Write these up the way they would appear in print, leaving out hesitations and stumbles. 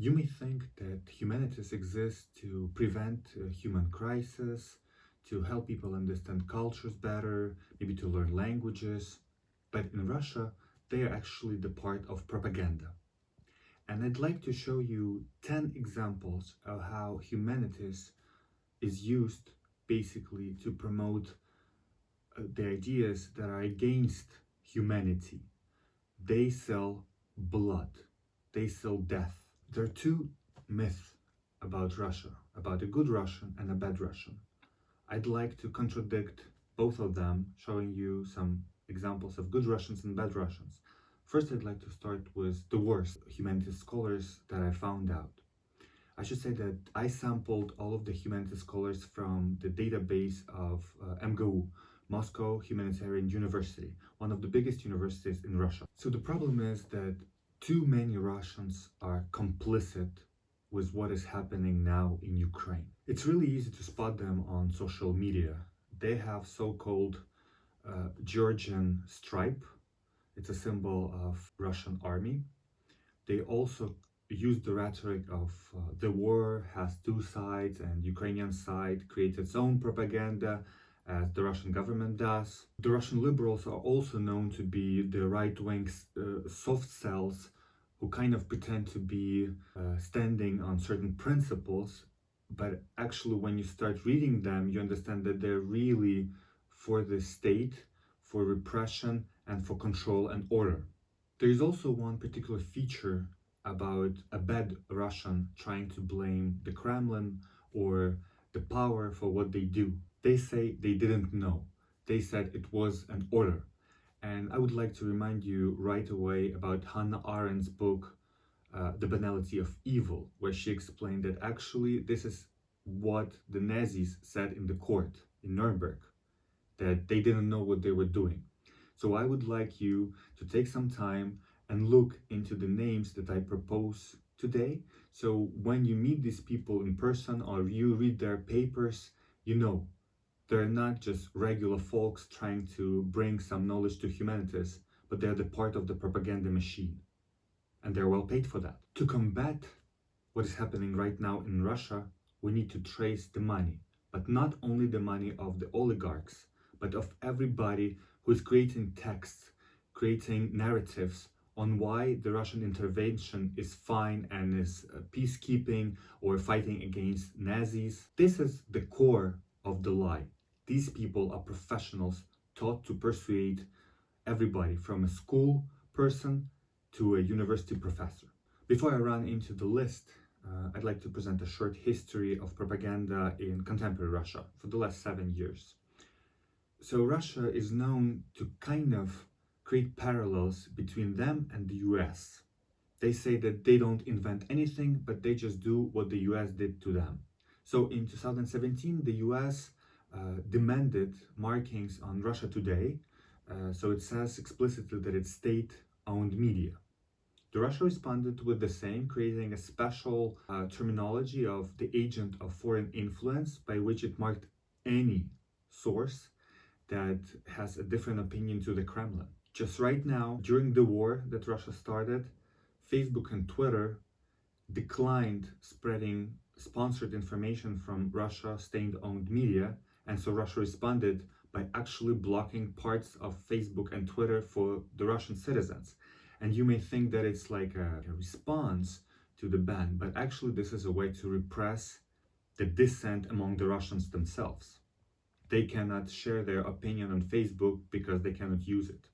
You may think that humanities exist to prevent human crisis, to help people understand cultures better, maybe to learn languages. But in Russia, they are actually the part of propaganda. And I'd like to show you 10 examples of how humanities is used basically to promote the ideas that are against humanity. They sell blood, they sell death. There are two myths about Russia, about a good Russian and a bad Russian. I'd like to contradict both of them, showing you some examples of good Russians and bad Russians. First, I'd like to start with the worst humanities scholars that I found out. I should say that I sampled all of the humanities scholars from the database of MGU, Moscow Humanitarian University, one of the biggest universities in Russia. So the problem is that too many Russians are complicit with what is happening now in Ukraine. It's really easy to spot them on social media. They have so-called Georgian stripe. It's a symbol of Russian army. They also use the rhetoric of the war has two sides and Ukrainian side creates its own propaganda as the Russian government does. The Russian liberals are also known to be the right-wing soft cells who kind of pretend to be standing on certain principles, but actually when you start reading them, you understand that they're really for the state, for repression, and for control and order. There is also one particular feature about a bad Russian trying to blame the Kremlin or the power for what they do. They say they didn't know. They said it was an order. And I would like to remind you right away about Hannah Arendt's book, The Banality of Evil, where she explained that actually this is what the Nazis said in the court in Nuremberg, that they didn't know what they were doing. So I would like you to take some time and look into the names that I propose today. So when you meet these people in person or you read their papers, you know they're not just regular folks trying to bring some knowledge to humanities, but they're the part of the propaganda machine. And they're well paid for that. To combat what is happening right now in Russia, we need to trace the money, but not only the money of the oligarchs, but of everybody who is creating texts, creating narratives on why the Russian intervention is fine and is peacekeeping or fighting against Nazis. This is the core of the lie. These people are professionals taught to persuade everybody from a school person to a university professor. Before I run into the list, I'd like to present a short history of propaganda in contemporary Russia for the last 7 years. So Russia is known to kind of create parallels between them and the US. They say that they don't invent anything, but they just do what the US did to them. So in 2017, the US demanded markings on Russia Today. So it says explicitly that it's state-owned media. The Russia responded with the same, creating a special terminology of the agent of foreign influence, by which it marked any source that has a different opinion to the Kremlin. Just right now, during the war that Russia started, Facebook and Twitter declined spreading sponsored information from Russia state-owned media, and so Russia responded by actually blocking parts of Facebook and Twitter for the Russian citizens. And you may think that it's like a response to the ban, but actually this is a way to repress the dissent among the Russians themselves. They cannot share their opinion on Facebook because they cannot use it.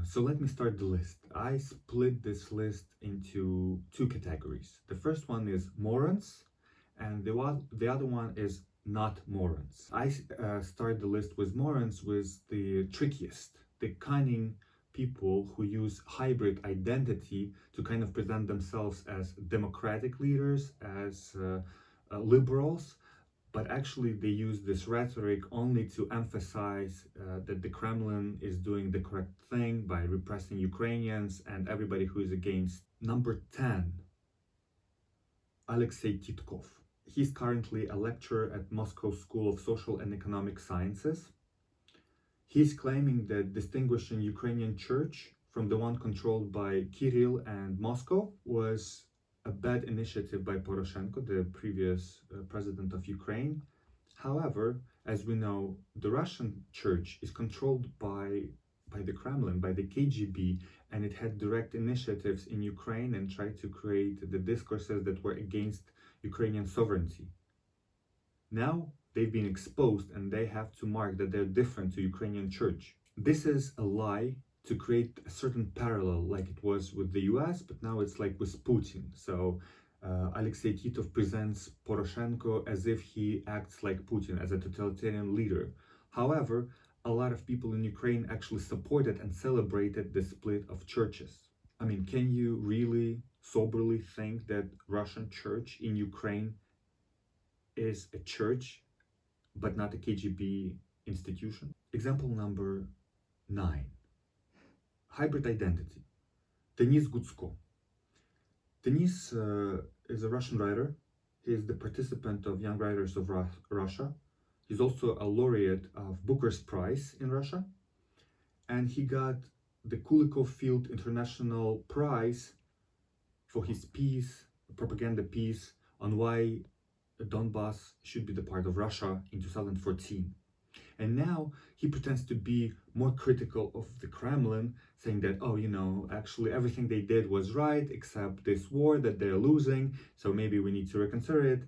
So let me start the list. I split this list into two categories. The first one is morons, and the other one is not morons. I start the list with morons, with the trickiest, the cunning people who use hybrid identity to kind of present themselves as democratic leaders, as liberals, but actually they use this rhetoric only to emphasize that the Kremlin is doing the correct thing by repressing Ukrainians and everybody who is against. Number 10, Alexei Titkov. He's currently a lecturer at Moscow School of Social and Economic Sciences. He's claiming that distinguishing Ukrainian church from the one controlled by Kirill and Moscow was a bad initiative by Poroshenko, the previous president of Ukraine. However, as we know, the Russian church is controlled by the Kremlin, by the KGB, and it had direct initiatives in Ukraine and tried to create the discourses that were against Ukrainian sovereignty. Now they've been exposed and they have to mark that they're different to Ukrainian church. This is a lie to create a certain parallel like it was with the US, but now it's like with Putin. So Alexei presents Poroshenko as if he acts like Putin, as a totalitarian leader. However, a lot of people in Ukraine actually supported and celebrated the split of churches. I mean, can you really soberly think that Russian church in Ukraine is a church, but not a KGB institution? Example number 9. Hybrid identity. Denis Hutsko. Denis is a Russian writer. He is the participant of Young Writers of Russia. He's also a laureate of Booker's Prize in Russia. And he got the Kulikovo Field International Prize for his piece, propaganda piece, on why Donbass should be the part of Russia in 2014. And now he pretends to be more critical of the Kremlin, saying that, oh, you know, actually everything they did was right, except this war that they're losing, so maybe we need to reconsider it.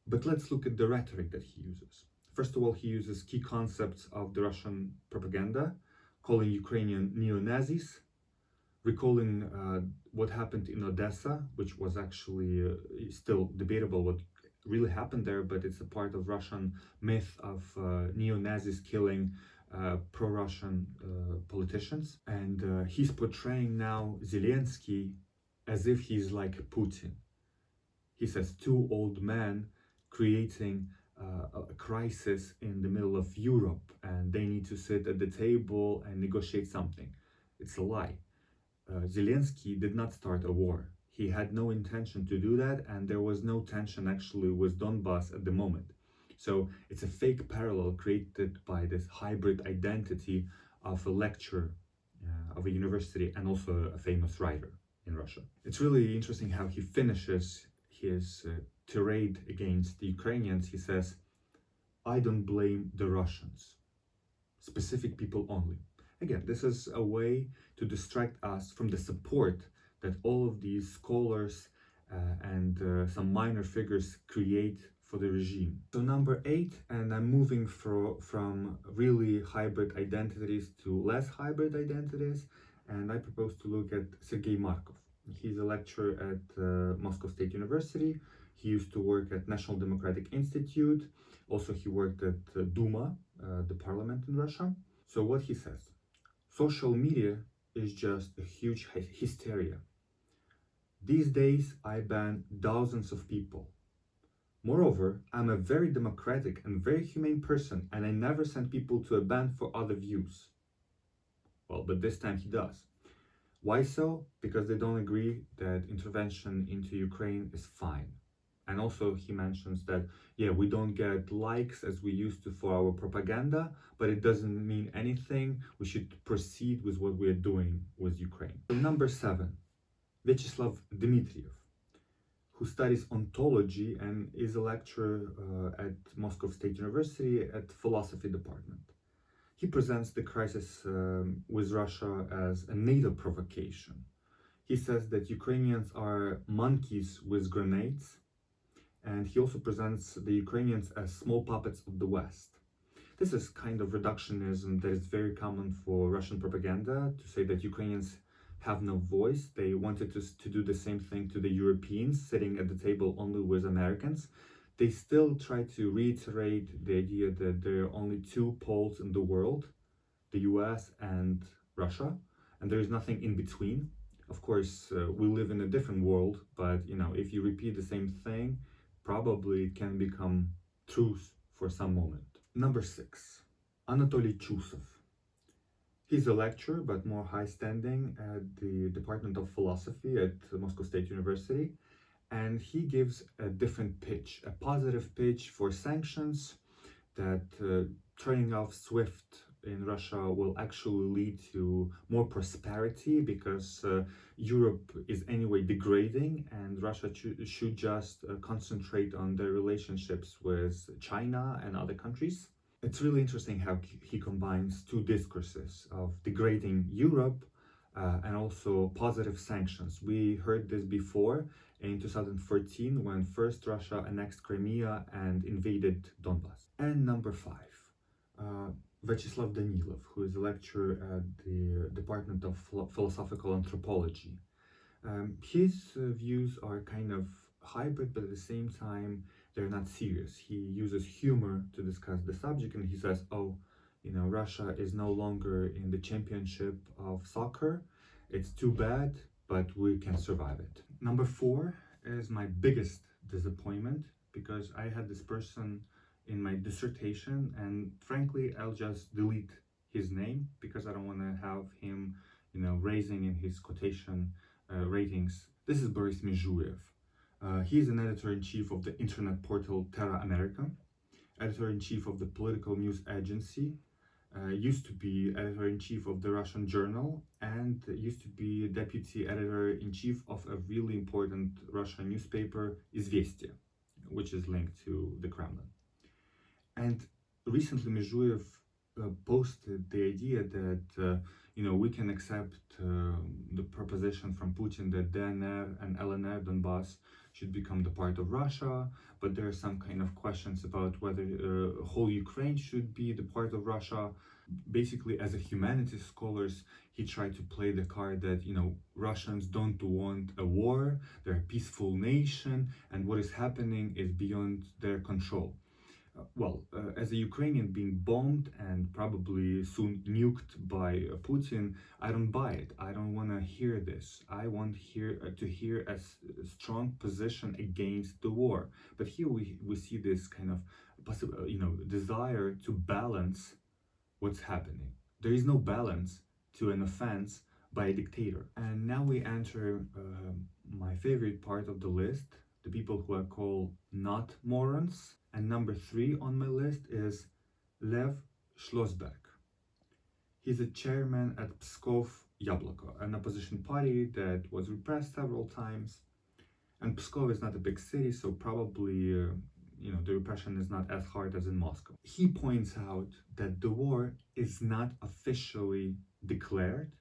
But let's look at the rhetoric that he uses. First of all, he uses key concepts of the Russian propaganda, calling Ukrainian neo-Nazis, recalling what happened in Odessa, which was actually still debatable what really happened there, but it's a part of Russian myth of neo-Nazis killing pro-Russian politicians. And he's portraying now Zelensky as if he's like Putin. He says 2 old men creating a crisis in the middle of Europe, and they need to sit at the table and negotiate something. It's a lie. Zelensky did not start a war. He had no intention to do that, and there was no tension actually with Donbass at the moment. So it's a fake parallel created by this hybrid identity of a lecturer of a university and also a famous writer in Russia. It's really interesting how he finishes his tirade against the Ukrainians. He says, "I don't blame the Russians, specific people only." Again, this is a way to distract us from the support that all of these scholars and some minor figures create for the regime. So number 8, and I'm moving from really hybrid identities to less hybrid identities, and I propose to look at Sergey Markov. He's a lecturer at Moscow State University. He used to work at National Democratic Institute. Also, he worked at Duma, the parliament in Russia. So what he says, social media is just a huge hysteria. These days, I ban thousands of people. Moreover, I'm a very democratic and very humane person, and I never send people to a ban for other views. Well, but this time he does. Why so? Because they don't agree that intervention into Ukraine is fine. And also he mentions that, yeah, we don't get likes as we used to for our propaganda, but it doesn't mean anything. We should proceed with what we are doing with Ukraine. So number 7, Viacheslav Dmitriiev, who studies ontology and is a lecturer at Moscow State University at philosophy department. He presents the crisis with Russia as a NATO provocation. He says that Ukrainians are monkeys with grenades, and he also presents the Ukrainians as small puppets of the West. This is kind of reductionism that is very common for Russian propaganda, to say that Ukrainians have no voice. They wanted to do the same thing to the Europeans, sitting at the table only with Americans. They still try to reiterate the idea that there are only 2 poles in the world, the US and Russia, and there is nothing in between. Of course, we live in a different world, but you know, if you repeat the same thing, probably it can become truth for some moment. Number 6, Anatolii Chusov. He's a lecturer, but more high-standing at the Department of Philosophy at Moscow State University, and he gives a different pitch, a positive pitch for sanctions, that turning off SWIFT in Russia will actually lead to more prosperity, because Europe is anyway degrading, and Russia should just concentrate on their relationships with China and other countries. It's really interesting how he combines two discourses of degrading Europe and also positive sanctions. We heard this before in 2014 when first Russia annexed Crimea and invaded Donbass. And number 5, Viacheslav Danilov, who is a lecturer at the Department of Philosophical Anthropology. His views are kind of hybrid, but at the same time they're not serious. He uses humor to discuss the subject, and he says, oh, Russia is no longer in the championship of soccer. It's too bad, but we can survive it. Number 4 is my biggest disappointment, because I had this person in my dissertation, and frankly, I'll just delete his name because I don't want to have him, raising in his quotation ratings. This is Boris Mezhuev. He is an editor-in-chief of the internet portal Terra America, editor-in-chief of the political news agency, used to be editor-in-chief of the Russian Journal, and used to be deputy editor-in-chief of a really important Russian newspaper, Izvestiya, which is linked to the Kremlin. And recently Mezhuev posted the idea that we can accept the proposition from Putin that DNR and LNR Donbass should become the part of Russia, but there are some kind of questions about whether whole Ukraine should be the part of Russia. Basically, as a humanities scholars, he tried to play the card that Russians don't want a war, they're a peaceful nation, and what is happening is beyond their control. As a Ukrainian being bombed and probably soon nuked by Putin, I don't buy it. I don't want to hear this. I want to hear a strong position against the war. But here we see this kind of desire to balance what's happening. There is no balance to an offense by a dictator. And now we enter my favorite part of the list, the people who are called not morons. And number 3 on my list is Lev Schlossberg. He's a chairman at Pskov Yabloko, an opposition party that was repressed several times. And Pskov is not a big city, so probably the repression is not as hard as in Moscow. He points out that the war is not officially declared,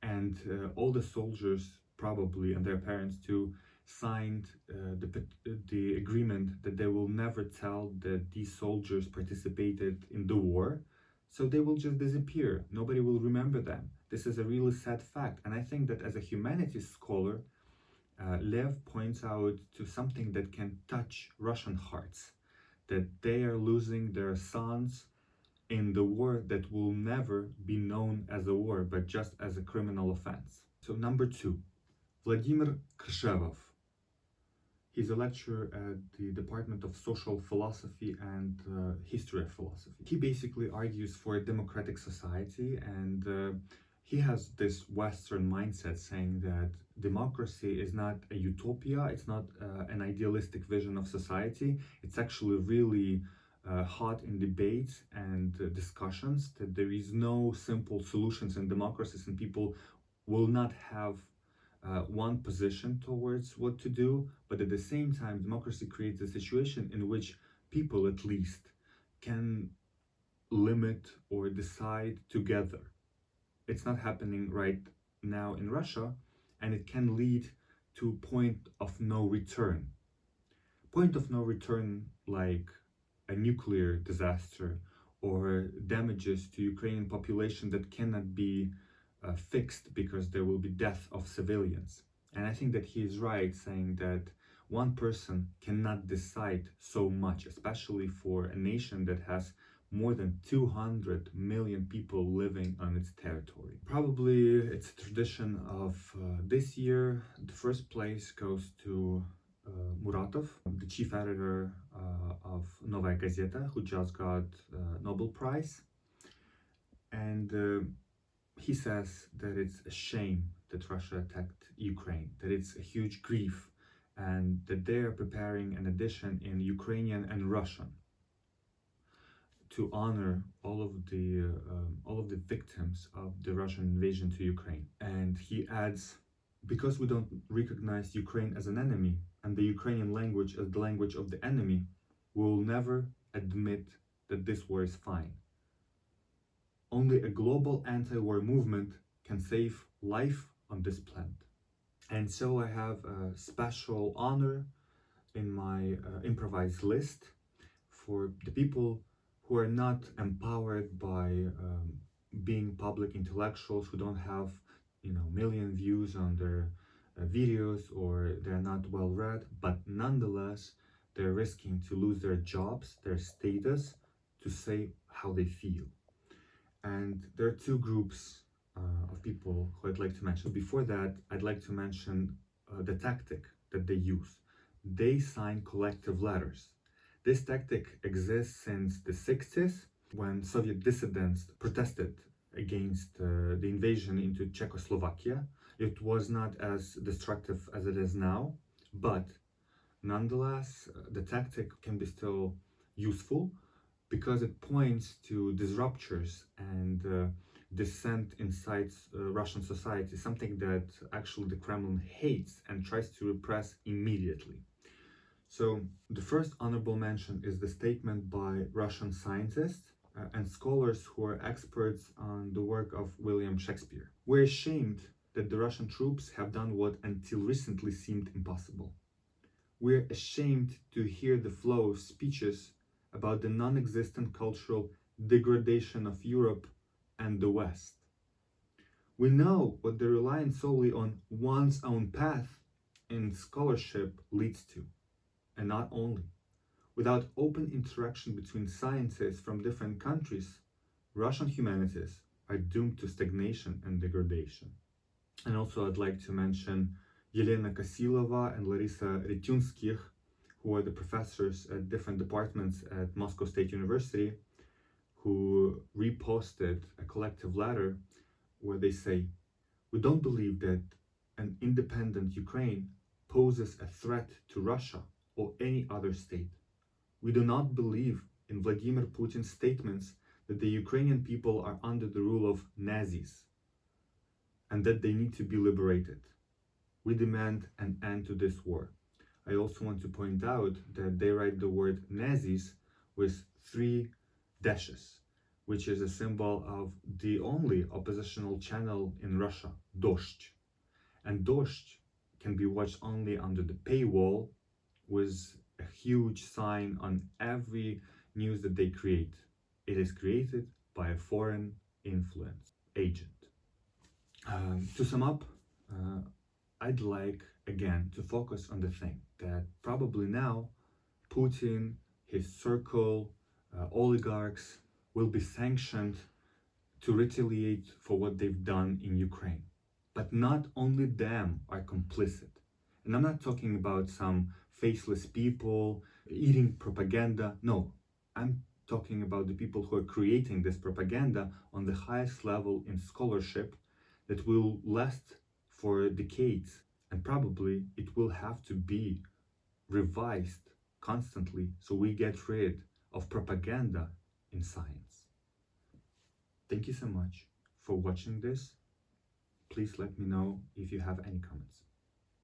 and all the soldiers probably, and their parents too, signed the agreement that they will never tell that these soldiers participated in the war, so they will just disappear. Nobody will remember them. This is a really sad fact, and I think that as a humanities scholar, Lev points out to something that can touch Russian hearts, that they are losing their sons in the war that will never be known as a war, but just as a criminal offense. So number 2, Vladimir Krshevov. He's a lecturer at the Department of Social Philosophy and History of Philosophy. He basically argues for a democratic society, and he has this Western mindset saying that democracy is not a utopia, it's not an idealistic vision of society. It's actually really hot in debates and discussions, that there is no simple solutions in democracies, and people will not have one position towards what to do, but at the same time, democracy creates a situation in which people at least can limit or decide together. It's not happening right now in Russia, and it can lead to point of no return. Point of no return like a nuclear disaster or damages to Ukrainian population that cannot be fixed because there will be death of civilians. And I think that he is right saying that one person cannot decide so much, especially for a nation that has more than 200 million people living on its territory. Probably it's a tradition of this year. The first place goes to Muratov, the chief editor of Novaya Gazeta, who just got Nobel Prize. And he says that it's a shame that Russia attacked Ukraine, that it's a huge grief, and that they are preparing an edition in Ukrainian and Russian. to honor all of the victims of the Russian invasion to Ukraine. And he adds, because we don't recognize Ukraine as an enemy and the Ukrainian language as the language of the enemy, we will never admit that this war is fine. Only a global anti-war movement can save life on this planet. And so I have a special honor in my improvised list for the people who are not empowered by being public intellectuals, who don't have, million views on their videos, or they're not well read, but nonetheless they're risking to lose their jobs, their status, to say how they feel. And there are two groups of people who I'd like to mention. Before that, I'd like to mention the tactic that they use. They sign collective letters. This tactic exists since the 60s, when Soviet dissidents protested against the invasion into Czechoslovakia. It was not as destructive as it is now, but nonetheless, the tactic can be still useful because it points to disruptors and dissent inside Russian society, something that actually the Kremlin hates and tries to repress immediately. So the first honorable mention is the statement by Russian scientists and scholars who are experts on the work of William Shakespeare. We're ashamed that the Russian troops have done what until recently seemed impossible. We're ashamed to hear the flow of speeches about the non-existent cultural degradation of Europe and the West. We know what the reliance solely on one's own path in scholarship leads to, and not only. Without open interaction between scientists from different countries, Russian humanities are doomed to stagnation and degradation. And also I'd like to mention Yelena Kasilova and Larisa Retyunskih, who are the professors at different departments at Moscow State University, who reposted a collective letter where they say, "We don't believe that an independent Ukraine poses a threat to Russia or any other state. We do not believe in Vladimir Putin's statements that the Ukrainian people are under the rule of Nazis and that they need to be liberated. We demand an end to this war." I also want to point out that they write the word Nazis with 3 dashes, which is a symbol of the only oppositional channel in Russia, Dozhd. And Dozhd can be watched only under the paywall with a huge sign on every news that they create. It is created by a foreign influence agent. To sum up, I'd like again to focus on the thing that probably now Putin, his circle, oligarchs will be sanctioned to retaliate for what they've done in Ukraine. But not only them are complicit. And I'm not talking about some faceless people eating propaganda. No, I'm talking about the people who are creating this propaganda on the highest level in scholarship that will last for decades. And probably it will have to be revised constantly so we get rid of propaganda in science. Thank you so much for watching this. Please let me know if you have any comments.